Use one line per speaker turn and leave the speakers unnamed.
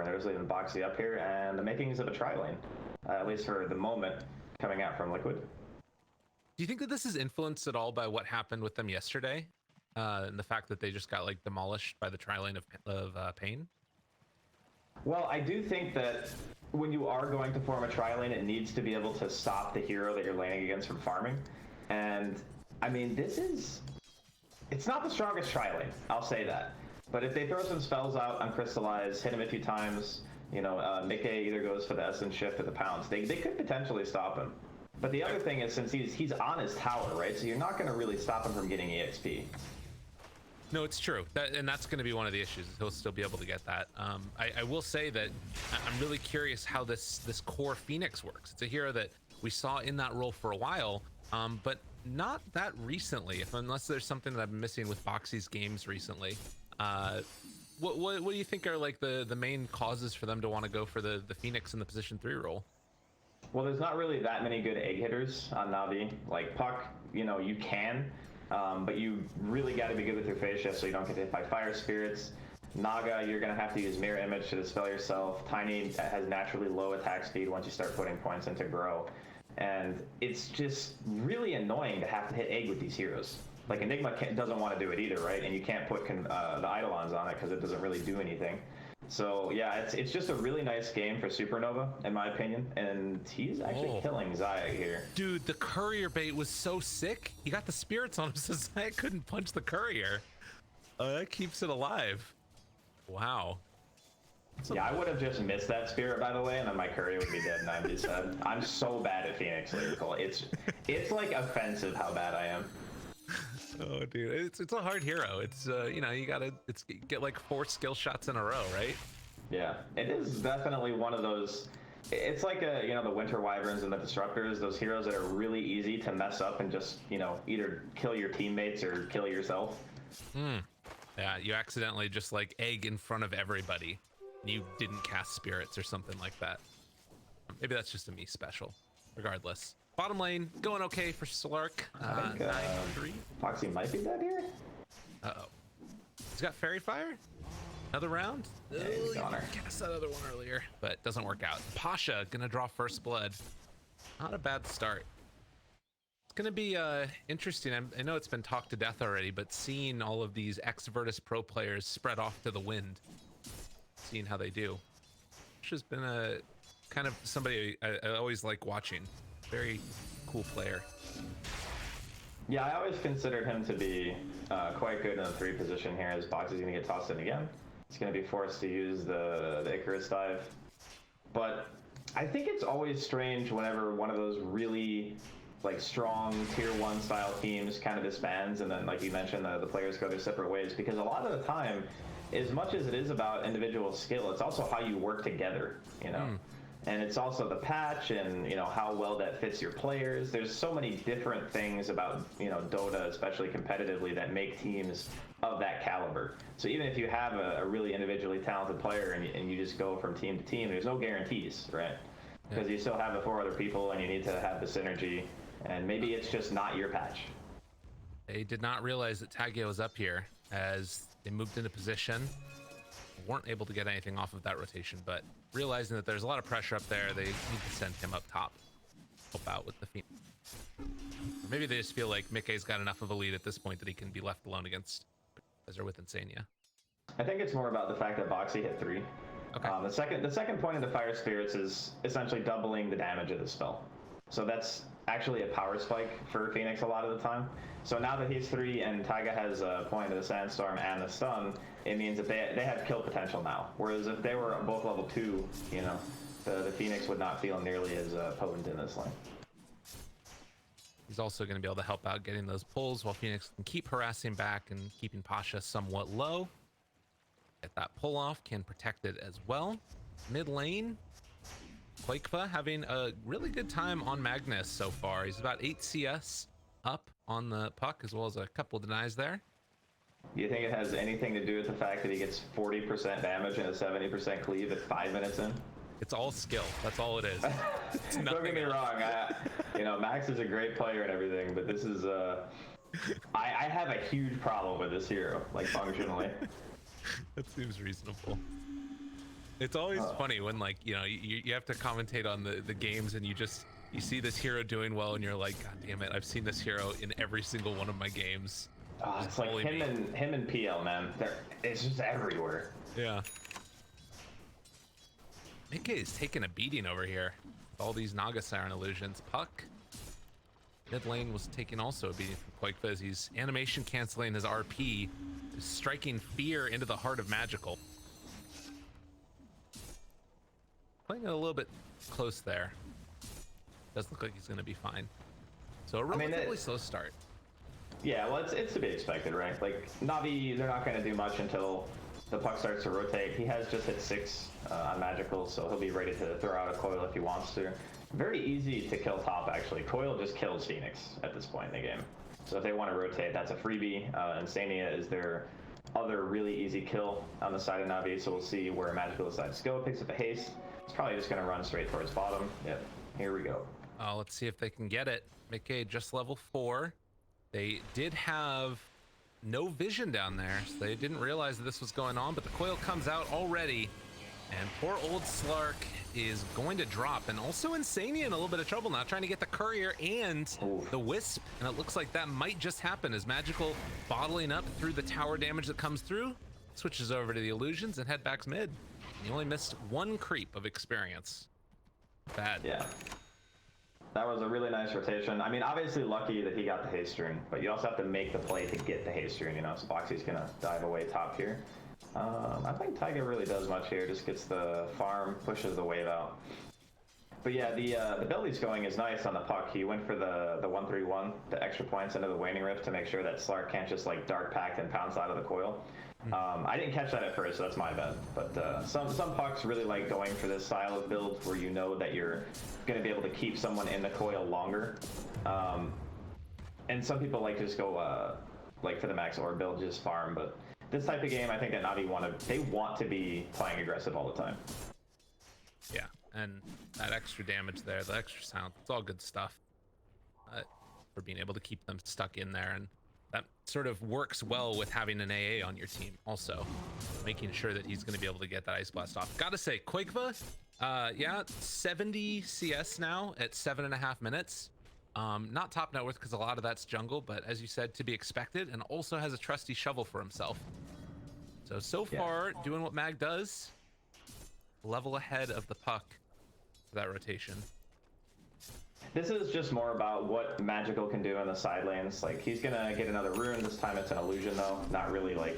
They're just leaving Boxy up here, and the makings of a tri-lane, at least for the moment, coming out from Liquid.
Do you think that this is influenced at all by what happened with them yesterday? And the fact that they just got like demolished by the tri-lane of Pain?
Well, I do think that when you are going to form a tri-lane, it needs to be able to stop the hero that you're laning against from farming. And, I mean, it's not the strongest tri-lane, I'll say that. But if they throw some spells out on Crystallize, hit him a few times, you know, Mickey either goes for the Essence Shift or the Pounce, they could potentially stop him. But the other thing is, since he's on his tower, right? So you're not going to really stop him from getting EXP.
No, it's true. And that's going to be one of the issues. He'll still be able to get that. I will say that I'm really curious how this core Phoenix works. It's a hero that we saw in that role for a while, but not that recently, unless there's something that I've been missing with Boxy's games recently. What do you think are like the main causes for them to want to go for the Phoenix in the position 3 role?
Well, there's not really that many good egg hitters on Navi. Like Puck, you know, you can, but you really got to be good with your phase shift so you don't get hit by fire spirits. Naga, you're going to have to use mirror image to dispel yourself. Tiny has naturally low attack speed once you start putting points into grow. And it's just really annoying to have to hit egg with these heroes. Like Enigma doesn't want to do it either, right? And you can't put the Eidolons on it because it doesn't really do anything. So yeah, it's just a really nice game for Supernova, in my opinion, and he's actually killing Xayah here.
Dude, the courier bait was so sick. He got the spirits on him, so Xayah couldn't punch the courier. That keeps it alive. Wow.
Yeah, I would have just missed that spirit, by the way, and then my courier would be dead, and I'd be sad. I'm so bad at Phoenix Lyrical. It's like offensive how bad I am.
Oh, dude, it's a hard hero. It's you know, you gotta get like 4 skill shots in a row, right?
Yeah, it is definitely one of those. It's like you know, the Winter Wyverns and the Disruptors, those heroes that are really easy to mess up and just, you know, either kill your teammates or kill yourself.
Yeah, you accidentally just like egg in front of everybody. And you didn't cast spirits or something like that. Maybe that's just a me special. Regardless. Bottom lane, going okay for Slark. 9-3.
Foxy might be dead here.
Uh-oh. He's got Fairy Fire? Another round?
Yeah, he's got her.
Cast that other one earlier, but it doesn't work out. Pasha gonna draw first blood. Not a bad start. It's gonna be interesting. I know it's been talked to death already, but seeing all of these ex-Virtus Pro players spread off to the wind, seeing how they do. Pasha's been a kind of somebody I always like watching. Very cool player.
Yeah, I always considered him to be quite good in the 3 position here, as Boxy's going to get tossed in again. He's going to be forced to use the Icarus dive. But I think it's always strange whenever one of those really like strong tier 1 style teams kind of disbands, and then, like you mentioned, the players go their separate ways, because a lot of the time, as much as it is about individual skill, it's also how you work together, you know? And it's also the patch and, you know, how well that fits your players. There's so many different things about, you know, Dota, especially competitively, that make teams of that caliber. So even if you have a really individually talented player and you just go from team to team, there's no guarantees, right? Because you still have the 4 other people and you need to have the synergy. And maybe it's just not your patch.
They did not realize that Tagia was up here as they moved into position. Weren't able to get anything off of that rotation, but realizing that there's a lot of pressure up there, they need to send him up top. Help out with the Phoenix. Or maybe they just feel like Mickey's got enough of a lead at this point that he can be left alone against Ezra with Insania.
I think it's more about the fact that Boxy hit 3.
Okay.
The second point of the Fire Spirits is essentially doubling the damage of the spell. So that's actually a power spike for Phoenix a lot of the time. So now that he's 3 and Taiga has a point of the Sandstorm and the stun, it means that they have kill potential now. Whereas if they were both level 2, you know, the Phoenix would not feel nearly as potent in this lane.
He's also going to be able to help out getting those pulls while Phoenix can keep harassing back and keeping Pasha somewhat low. Get that pull off, can protect it as well. Mid lane, Qojqva having a really good time on Magnus so far. He's about 8 CS up on the puck, as well as a couple denies there.
Do you think it has anything to do with the fact that he gets 40% damage and a 70% cleave at 5 minutes in?
It's all skill. That's all it is.
Don't get me wrong. You know, Max is a great player and everything, but this is I have a huge problem with this hero, like functionally.
That seems reasonable. It's always funny when, like, you know, you have to commentate on the games and you see this hero doing well and you're like, God damn it, I've seen this hero in every single one of my games.
It's like him and PL, man. It's just everywhere.
Yeah. Mickey is taking a beating over here with all these Naga Siren illusions. Puck, mid lane, was taking also a beating from Qojqva as he's animation canceling his RP, striking fear into the heart of Magical. Playing it a little bit close there. Does look like he's going to be fine. So a relatively slow start.
Yeah, well, it's to be expected, right? Like, Navi, they're not going to do much until the puck starts to rotate. He has just hit 6 on Magical, so he'll be ready to throw out a coil if he wants to. Very easy to kill top, actually. Coil just kills Phoenix at this point in the game. So if they want to rotate, that's a freebie. Insania is their other really easy kill on the side of Navi, so we'll see where Magical decides to go. Picks up a haste. It's probably just going to run straight towards bottom. Yep, here we go.
Let's see if they can get it. Mickey just level 4. They did have no vision down there, so they didn't realize that this was going on, but the coil comes out already, and poor old Slark is going to drop. And also Insania in a little bit of trouble now, trying to get the courier and the Wisp, and it looks like that might just happen as Magical, bottling up through the tower damage that comes through, switches over to the illusions and head back mid. He only missed 1 creep of experience. Bad.
Yeah. That was a really nice rotation. I mean, obviously lucky that he got the haste rune, but you also have to make the play to get the haste rune, you know, so Boxy's gonna dive away top here. I think Taiga really does much here, just gets the farm, pushes the wave out. But yeah, the build he's going is nice on the puck. He went for the 1-3-1, the extra points into the waning rift to make sure that Slark can't just like dark pact and pounce out of the coil. I didn't catch that at first, so that's my bad. But some pucks really like going for this style of build where you know that you're going to be able to keep someone in the coil longer. And some people like to just go like for the max or build, just farm. But this type of game, I think that Navi want to be playing aggressive all the time.
Yeah, and that extra damage there, the extra sound, it's all good stuff for being able to keep them stuck in there. And that sort of works well with having an AA on your team also, making sure that he's going to be able to get that Ice Blast off. Gotta say, Qojqva, yeah, 70 CS now at 7.5 minutes. Not top net worth because a lot of that's jungle, but as you said, to be expected, and also has a trusty shovel for himself. So far, doing what Mag does, level ahead of the puck for that rotation.
This is just more about what Magical can do in the side lanes. Like, he's gonna get another rune. This time it's an illusion, though. Not really, like,